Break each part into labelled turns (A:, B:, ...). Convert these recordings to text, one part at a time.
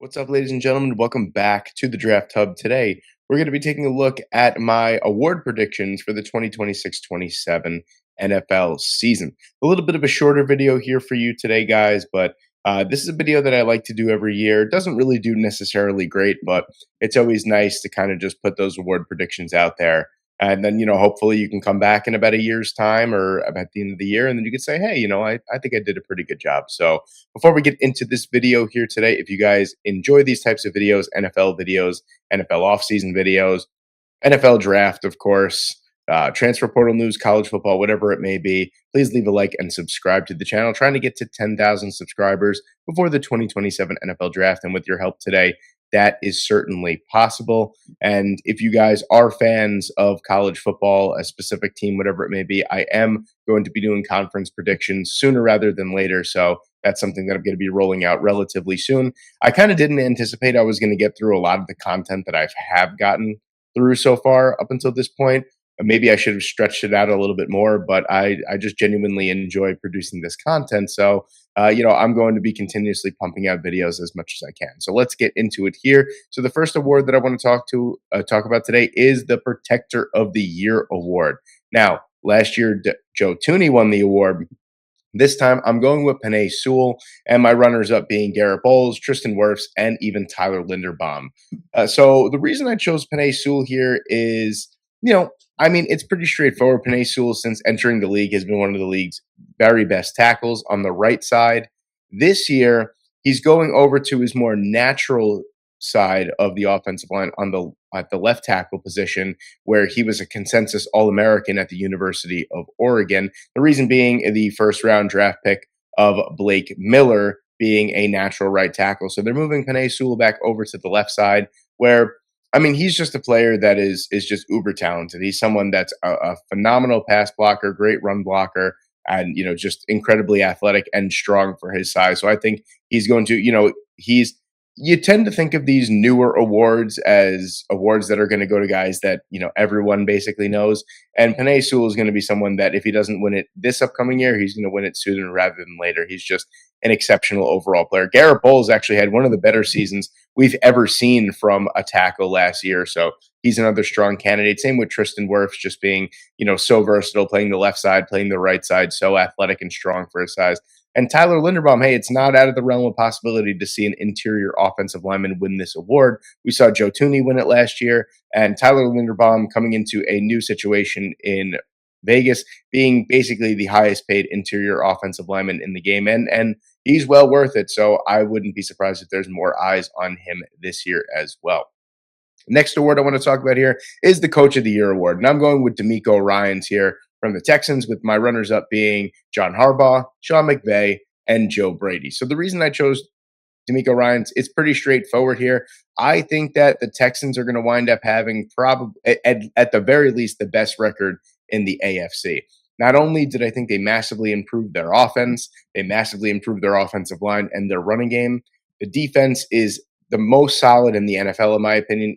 A: What's up, ladies and gentlemen? Welcome back to the Draft Hub. Today, we're going to be taking a look at my award predictions for the 2026-27 NFL season. A little bit of a shorter video here for you today, guys, but this is a video that I like to do every year. It doesn't really do necessarily great, but it's always nice to kind of just put those award predictions out there. And then, hopefully you can come back in about a year's time or at the end of the year, and then you can say, hey, I think I did a pretty good job. So, before we get into this video here today, if you guys enjoy these types of videos, NFL offseason videos, NFL draft, of course, transfer portal news, college football, whatever it may be, please leave a like and subscribe to the channel. Trying to get to 10,000 subscribers before the 2027 NFL draft. And with your help today, that is certainly possible. And if you guys are fans of college football, a specific team, whatever it may be, I am going to be doing conference predictions sooner rather than later. So that's something that I'm going to be rolling out relatively soon. I kind of didn't anticipate I was going to get through a lot of the content that I have gotten through so far up until this point. Maybe I should have stretched it out a little bit more, but I just genuinely enjoy producing this content. So, I'm going to be continuously pumping out videos as much as I can. So let's get into it here. So the first award that I want to talk about today is the Protector of the Year award. Now, last year, Joe Tooney won the award. This time, I'm going with Penei Sewell, and my runners-up being Garrett Bowles, Tristan Wirfs, and even Tyler Linderbaum. So the reason I chose Penei Sewell here is, it's pretty straightforward. Penei Sewell, since entering the league, has been one of the league's very best tackles on the right side. This year, he's going over to his more natural side of the offensive line at the left tackle position, where he was a consensus All-American at the University of Oregon. The reason being the first round draft pick of Blake Miller being a natural right tackle. So they're moving Penei Sewell back over to the left side, where he's just a player that is just uber talented. He's someone that's a phenomenal pass blocker, great run blocker, and just incredibly athletic and strong for his size. So I think he's going to, you tend to think of these newer awards as awards that are going to go to guys that everyone basically knows. And Penei Sewell is going to be someone that if he doesn't win it this upcoming year, he's going to win it sooner rather than later. He's just an exceptional overall player. Garrett Bowles actually had one of the better seasons we've ever seen from a tackle last year. So he's another strong candidate. Same with Tristan Wirfs, just being, so versatile, playing the left side, playing the right side, so athletic and strong for his size. And Tyler Linderbaum, hey, it's not out of the realm of possibility to see an interior offensive lineman win this award. We saw Joe Tooney win it last year, and Tyler Linderbaum coming into a new situation in Vegas, being basically the highest paid interior offensive lineman in the game. And he's well worth it. So I wouldn't be surprised if there's more eyes on him this year as well. Next award I want to talk about here is the Coach of the Year award. And I'm going with DeMeco Ryans here from the Texans, with my runners-up being John Harbaugh, Sean McVay, and Joe Brady. So the reason I chose DeMeco Ryans, it's pretty straightforward here. I think that the Texans are going to wind up having probably, at the very least, the best record in the AFC. Not only did I think they massively improved their offense, they massively improved their offensive line and their running game. The defense is the most solid in the NFL, in my opinion.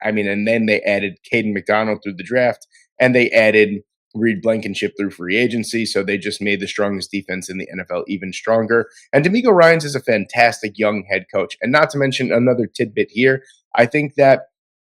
A: And then they added Caden McDonald through the draft, and they added Reed Blankenship through free agency. So they just made the strongest defense in the NFL even stronger. And DeMeco Ryans is a fantastic young head coach. And not to mention another tidbit here, I think that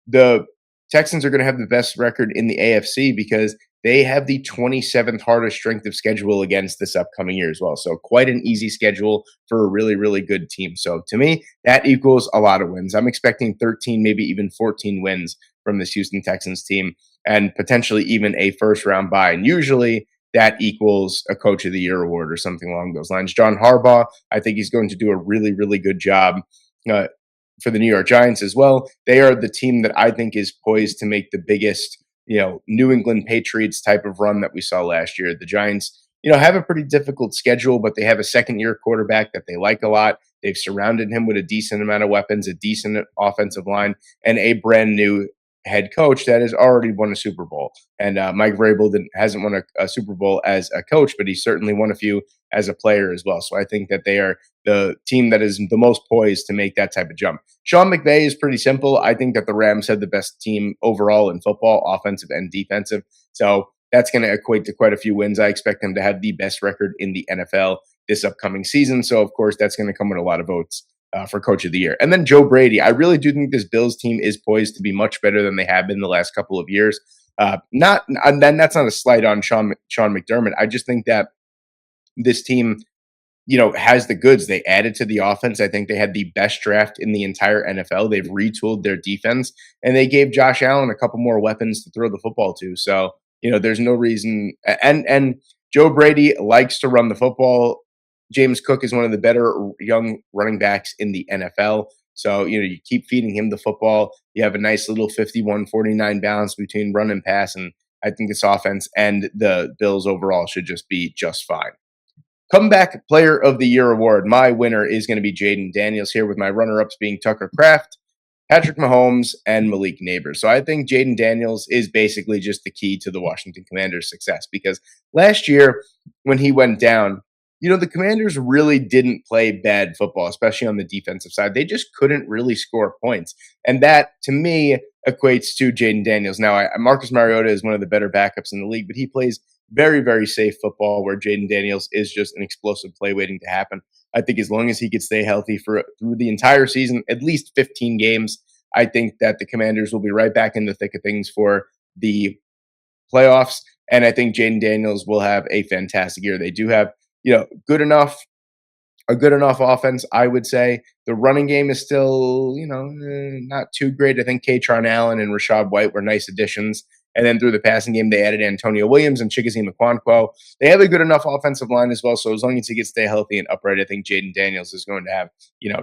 A: the Texans are going to have the best record in the AFC because they have the 27th hardest strength of schedule against this upcoming year as well. So quite an easy schedule for a really, really good team. So to me, that equals a lot of wins. I'm expecting 13, maybe even 14 wins from this Houston Texans team, and potentially even a first round bye. And usually that equals a Coach of the Year award or something along those lines. John Harbaugh, I think he's going to do a really, really good job for the New York Giants as well. They are the team that I think is poised to make the biggest, New England Patriots type of run that we saw last year. The Giants, have a pretty difficult schedule, but they have a second-year quarterback that they like a lot. They've surrounded him with a decent amount of weapons, a decent offensive line, and a brand new head coach that has already won a Super Bowl. And Mike Vrabel hasn't won a Super Bowl as a coach, but he's certainly won a few as a player as well. So I think that they are the team that is the most poised to make that type of jump. Sean McVay is pretty simple. I think that the Rams have the best team overall in football, offensive and defensive. So that's going to equate to quite a few wins. I expect them to have the best record in the NFL this upcoming season. So, of course, that's going to come with a lot of votes for Coach of the Year. And then Joe Brady. I really do think this Bills team is poised to be much better than they have been the last couple of years. Not, and then that's not a slight on Sean McDermott. I just think that this team, has the goods. They added to the offense. I think they had the best draft in the entire NFL. They've retooled their defense, and they gave Josh Allen a couple more weapons to throw the football to. So, there's no reason. And Joe Brady likes to run the football. James Cook is one of the better young running backs in the NFL. So, you keep feeding him the football. You have a nice little 51-49 balance between run and pass. And I think this offense and the Bills overall should just be just fine. Comeback Player of the Year award. My winner is going to be Jaden Daniels here, with my runner-ups being Tucker Kraft, Patrick Mahomes, and Malik Nabers. So I think Jaden Daniels is basically just the key to the Washington Commanders' success, because last year when he went down, the Commanders really didn't play bad football, especially on the defensive side. They just couldn't really score points. And that, to me, equates to Jaden Daniels. Now, Marcus Mariota is one of the better backups in the league, but he plays very, very safe football, where Jaden Daniels is just an explosive play waiting to happen. I think as long as he could stay healthy through the entire season, at least 15 games, I think that the Commanders will be right back in the thick of things for the playoffs. And I think Jaden Daniels will have a fantastic year. They do have, a good enough offense, I would say. The running game is still, not too great. I think Katron Allen and Rashad White were nice additions. And then through the passing game, they added Antonio Williams and Chickasee McQuanquo. They have a good enough offensive line as well. So as long as he can stay healthy and upright, I think Jaden Daniels is going to have,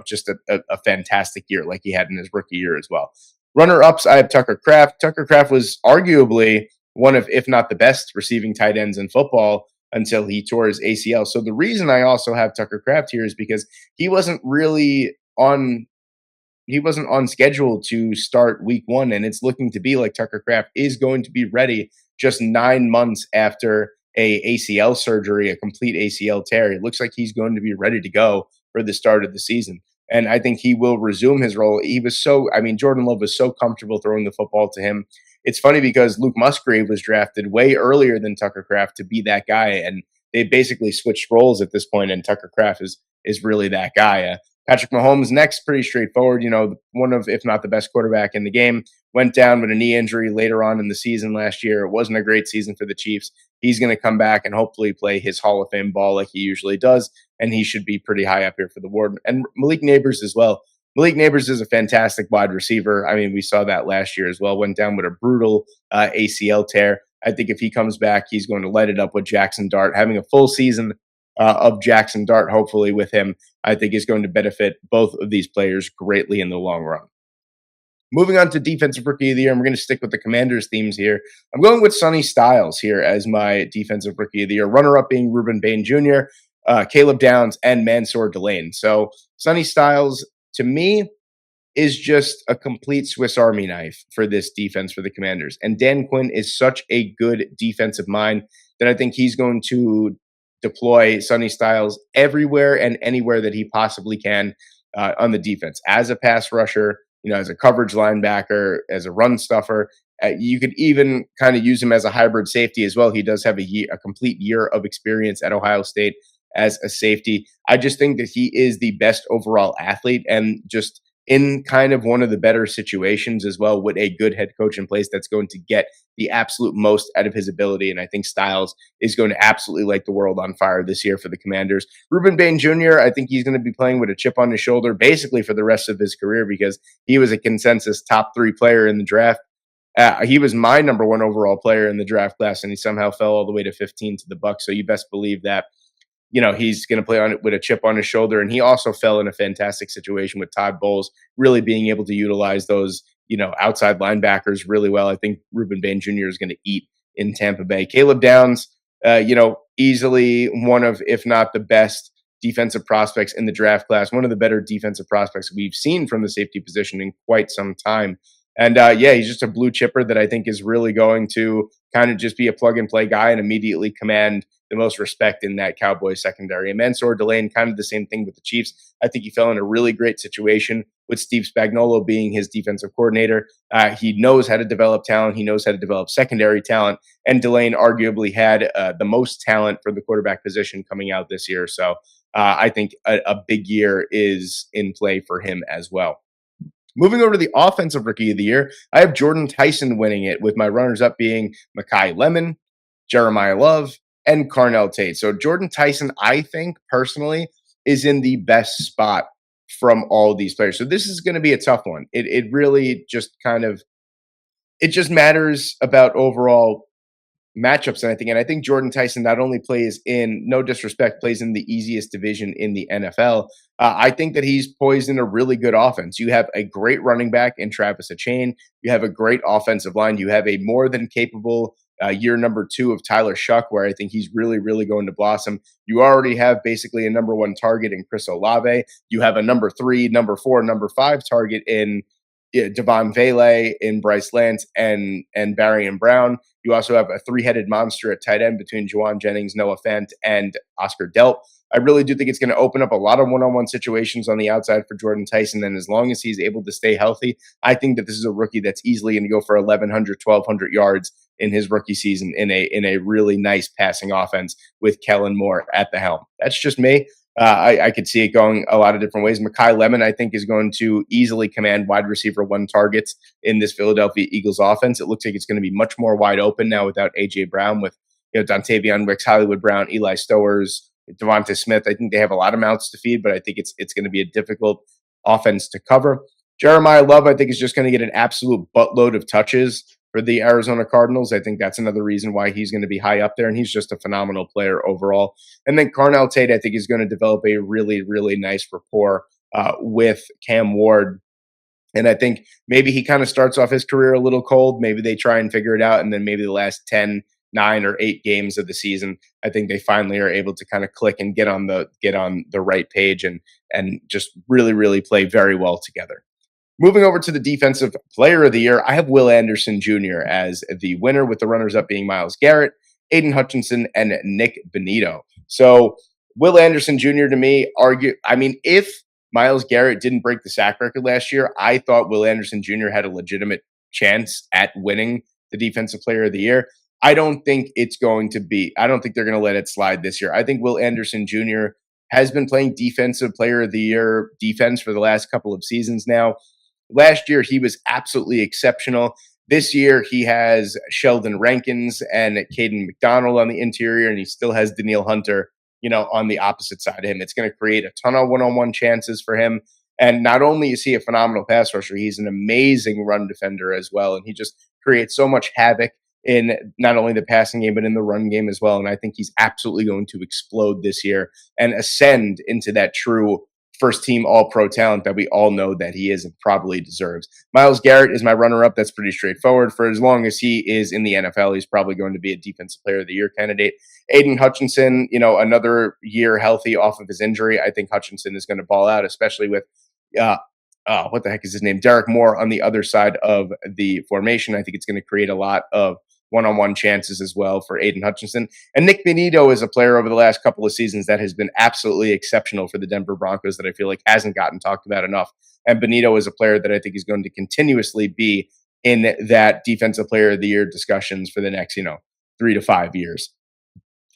A: just a fantastic year like he had in his rookie year as well. Runner-ups, I have Tucker Kraft. Tucker Kraft was arguably one of, if not the best, receiving tight ends in football until he tore his ACL. So the reason I also have Tucker Kraft here is because he wasn't on schedule to start week 1, and it's looking to be like Tucker Kraft is going to be ready just 9 months after a ACL surgery, a complete ACL tear. It looks like he's going to be ready to go for the start of the season. And I think he will resume his role. Jordan Love was so comfortable throwing the football to him. It's funny because Luke Musgrave was drafted way earlier than Tucker Kraft to be that guy, and they basically switched roles at this point, and Tucker Kraft is really that guy. Patrick Mahomes next, pretty straightforward. One of, if not the best quarterback in the game, went down with a knee injury later on in the season last year. It wasn't a great season for the Chiefs. He's going to come back and hopefully play his Hall of Fame ball like he usually does, and he should be pretty high up here for the award. And Malik Nabers as well. Malik Nabers is a fantastic wide receiver. We saw that last year as well. Went down with a brutal ACL tear. I think if he comes back, he's going to light it up with Jackson Dart. Having a full season of Jackson Dart, hopefully with him, I think is going to benefit both of these players greatly in the long run. Moving on to Defensive Rookie of the Year, and we're going to stick with the Commanders themes here. I'm going with Sonny Styles here as my Defensive Rookie of the Year. Runner-up being Ruben Bain Jr., Caleb Downs, and Mansour Delane. So Sonny Styles, to me, is just a complete Swiss Army knife for this defense for the Commanders. And Dan Quinn is such a good defensive mind that I think he's going to deploy Sonny Styles everywhere and anywhere that he possibly can on the defense. As a pass rusher, as a coverage linebacker, as a run stuffer. You could even kind of use him as a hybrid safety as well. He does have a complete year of experience at Ohio State as a safety. I just think that he is the best overall athlete, and just in kind of one of the better situations as well, with a good head coach in place that's going to get the absolute most out of his ability. And I think Styles is going to absolutely light the world on fire this year for the Commanders. Ruben Bain Jr., I think he's going to be playing with a chip on his shoulder basically for the rest of his career, because he was a consensus top 3 player in the draft. He was my number 1 overall player in the draft class, and he somehow fell all the way to 15 to the Bucs. So you best believe that he's going to play on it with a chip on his shoulder. And he also fell in a fantastic situation with Todd Bowles, really being able to utilize those, outside linebackers really well. I think Ruben Bain Jr. is going to eat in Tampa Bay. Caleb Downs, easily one of, if not the best defensive prospects in the draft class, one of the better defensive prospects we've seen from the safety position in quite some time. And he's just a blue chipper that I think is really going to kind of just be a plug and play guy and immediately command the most respect in that Cowboys secondary. And Mansour Delane, kind of the same thing with the Chiefs. I think he fell in a really great situation with Steve Spagnuolo being his defensive coordinator. He knows how to develop talent. He knows how to develop secondary talent. And Delane arguably had the most talent for the quarterback position coming out this year. So I think a big year is in play for him as well. Moving over to the offensive rookie of the year, I have Jordan Tyson winning it, with my runners up being Makai Lemon, Jeremiah Love, and Carnell Tate. So Jordan Tyson, I think personally, is in the best spot from all these players. So this is going to be a tough one. It really just kind of it just matters about overall matchups and I think. And I think Jordan Tyson not only plays in, no disrespect, plays in the easiest division in the NFL. I think that he's poised in a really good offense. You have a great running back in Travis Etienne. You have a great offensive line. You have a more than capable year number 2 of Tyler Shuck, where I think he's really, really going to blossom. You already have basically a number 1 target in Chris Olave. You have a number 3, number 4, number 5 target in Devon Vele, in Bryce Lance, and Barry and Brown. You also have a 3-headed monster at tight end between Juwan Jennings, Noah Fant, and Oscar Delp. I really do think it's going to open up a lot of one-on-one situations on the outside for Jordan Tyson. And as long as he's able to stay healthy, I think that this is a rookie that's easily going to go for 1,100, 1,200 yards in his rookie season in a really nice passing offense with Kellen Moore at the helm. That's just me. I could see it going a lot of different ways. Makai Lemon, I think, is going to easily command wide receiver 1 targets in this Philadelphia Eagles offense. It looks like it's going to be much more wide open now without A.J. Brown, with Dontavion Wicks, Hollywood Brown, Eli Stowers, Devonta Smith. I think they have a lot of mouths to feed, but I think it's going to be a difficult offense to cover. Jeremiah Love, I think, is just going to get an absolute buttload of touches for the Arizona Cardinals. I think that's another reason why he's going to be high up there, and he's just a phenomenal player overall. And then Carnell Tate, I think, is going to develop a really, really nice rapport with Cam Ward. And I think maybe he kind of starts off his career a little cold. Maybe they try and figure it out, and then maybe the last 10, 9, or 8 games of the season, I think they finally are able to kind of click and get on the right page and just really, really play very well together. Moving over to the defensive player of the year, I have Will Anderson Jr. as the winner, with the runners up being Myles Garrett, Aiden Hutchinson, and Nick Benito. So Will Anderson Jr. to me, if Myles Garrett didn't break the sack record last year, I thought Will Anderson Jr. had a legitimate chance at winning the defensive player of the year. I don't think they're going to let it slide this year. I think Will Anderson Jr. has been playing defensive player of the year defense for the last couple of seasons now. Last year, he was absolutely exceptional. This year, he has Sheldon Rankins and Caden McDonald on the interior, and he still has Danielle Hunter, on the opposite side of him. It's going to create a ton of one-on-one chances for him. And not only is he a phenomenal pass rusher, he's an amazing run defender as well. And he just creates so much havoc in not only the passing game, but in the run game as well. And I think he's absolutely going to explode this year and ascend into that true first team all pro talent that we all know that he is and probably deserves. Myles Garrett is my runner up. That's pretty straightforward. For as long as he is in the NFL, he's probably going to be a defensive player of the year candidate. Aiden Hutchinson, another year healthy off of his injury. I think Hutchinson is going to ball out, especially with, what the heck is his name? Derek Moore on the other side of the formation. I think it's going to create a lot of one-on-one chances as well for Aiden Hutchinson. And Nick Benito is a player over the last couple of seasons that has been absolutely exceptional for the Denver Broncos that I feel like hasn't gotten talked about enough. And Benito is a player that I think is going to continuously be in that defensive player of the year discussions for the next, 3 to 5 years.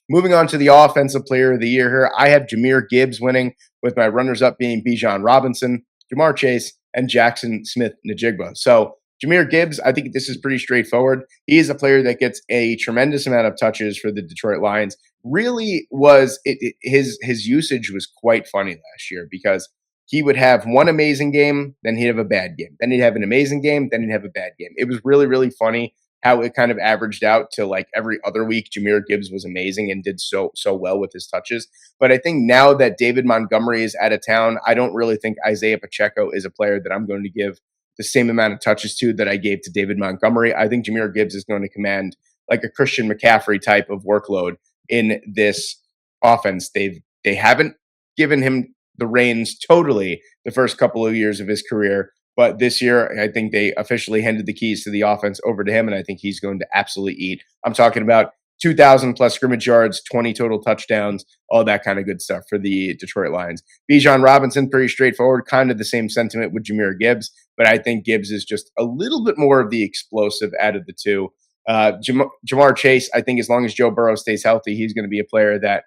A: Moving on to the offensive player of the year here, I have Jahmyr Gibbs winning, with my runners up being Bijan Robinson, Jamar Chase, and Jackson Smith-Njigba. So Jahmyr Gibbs, I think this is pretty straightforward. He is a player that gets a tremendous amount of touches for the Detroit Lions. Really his usage was quite funny last year, because he would have one amazing game, then he'd have a bad game. Then he'd have an amazing game, then he'd have a bad game. It was really, really funny how it kind of averaged out to like every other week. Jahmyr Gibbs was amazing and did so well with his touches. But I think now that David Montgomery is out of town, I don't really think Isaiah Pacheco is a player that I'm going to give the same amount of touches to that I gave to David Montgomery. I think Jahmyr Gibbs is going to command like a Christian McCaffrey type of workload in this offense. They haven't given him the reins totally the first couple of years of his career, but this year I think they officially handed the keys to the offense over to him, and I think he's going to absolutely eat. I'm talking about 2,000 plus scrimmage yards, 20 total touchdowns, all that kind of good stuff for the Detroit Lions. Bijan Robinson, pretty straightforward, kind of the same sentiment with Jahmyr Gibbs, but I think Gibbs is just a little bit more of the explosive out of the two. Jamar Chase, I think as long as Joe Burrow stays healthy, he's going to be a player that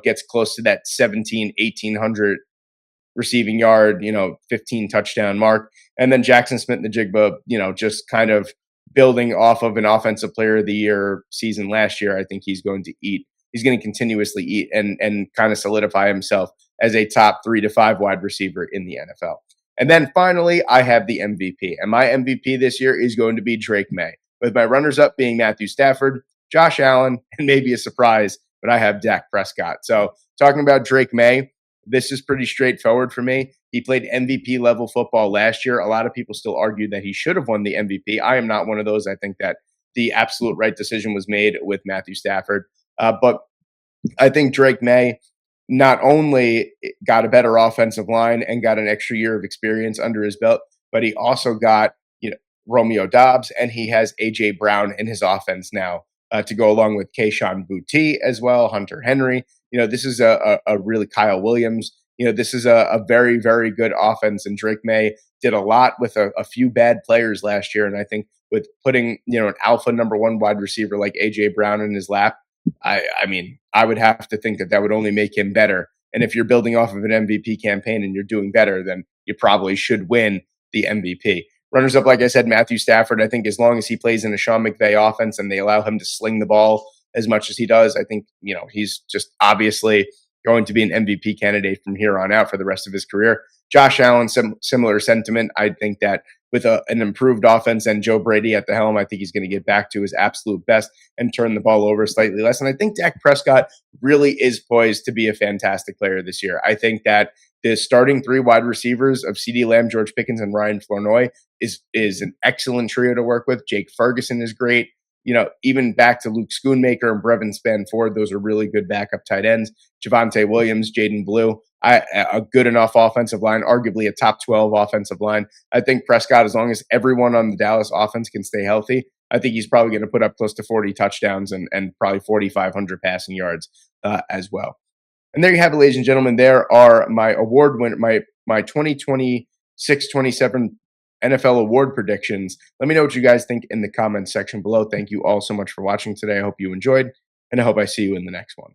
A: gets close to that 17, 1800 receiving yard, 15 touchdown mark. And then Jackson Smith-Njigba, just kind of building off of an offensive player of the year season last year. I think he's going to eat. He's going to continuously eat and kind of solidify himself as a top 3 to 5 wide receiver in the NFL. And then finally, I have the MVP. And my MVP this year is going to be Drake May, with my runners up being Matthew Stafford, Josh Allen, and maybe a surprise, but I have Dak Prescott. So talking about Drake May, this is pretty straightforward for me. He played MVP level football last year. A lot of people still argue that he should have won the MVP. I am not one of those. I think that the absolute right decision was made with Matthew Stafford. But I think Drake May not only got a better offensive line and got an extra year of experience under his belt, but he also got Romeo Doubs, and he has AJ Brown in his offense now to go along with Kayshon Boutte as well, Hunter Henry. This is a really Kyle Williams. This is a very, very good offense. And Drake May did a lot with a few bad players last year. And I think with putting, an alpha number 1 wide receiver like AJ Brown in his lap, I mean, I would have to think that would only make him better. And if you're building off of an MVP campaign and you're doing better, then you probably should win the MVP. Runners up, like I said, Matthew Stafford. I think as long as he plays in a Sean McVay offense and they allow him to sling the ball as much as he does, I think, he's just obviously going to be an MVP candidate from here on out for the rest of his career. Josh Allen, similar sentiment. I think that with an improved offense and Joe Brady at the helm, I think he's going to get back to his absolute best and turn the ball over slightly less. And I think Dak Prescott really is poised to be a fantastic player this year. I think that the starting 3 wide receivers of CeeDee Lamb, George Pickens, and Ryan Flournoy is an excellent trio to work with. Jake Ferguson is great. Even back to Luke Schoonmaker and Brevin Spanford, those are really good backup tight ends. Javonte Williams, Jaden Blue, a good enough offensive line, arguably a top 12 offensive line. I think Prescott, as long as everyone on the Dallas offense can stay healthy, I think he's probably going to put up close to 40 touchdowns and probably 4,500 passing yards as well. And there you have it, ladies and gentlemen. There are my award winner, my 2026-27 NFL award predictions. Let me know what you guys think in the comments section below. Thank you all so much for watching today. I hope you enjoyed, and I hope I see you in the next one.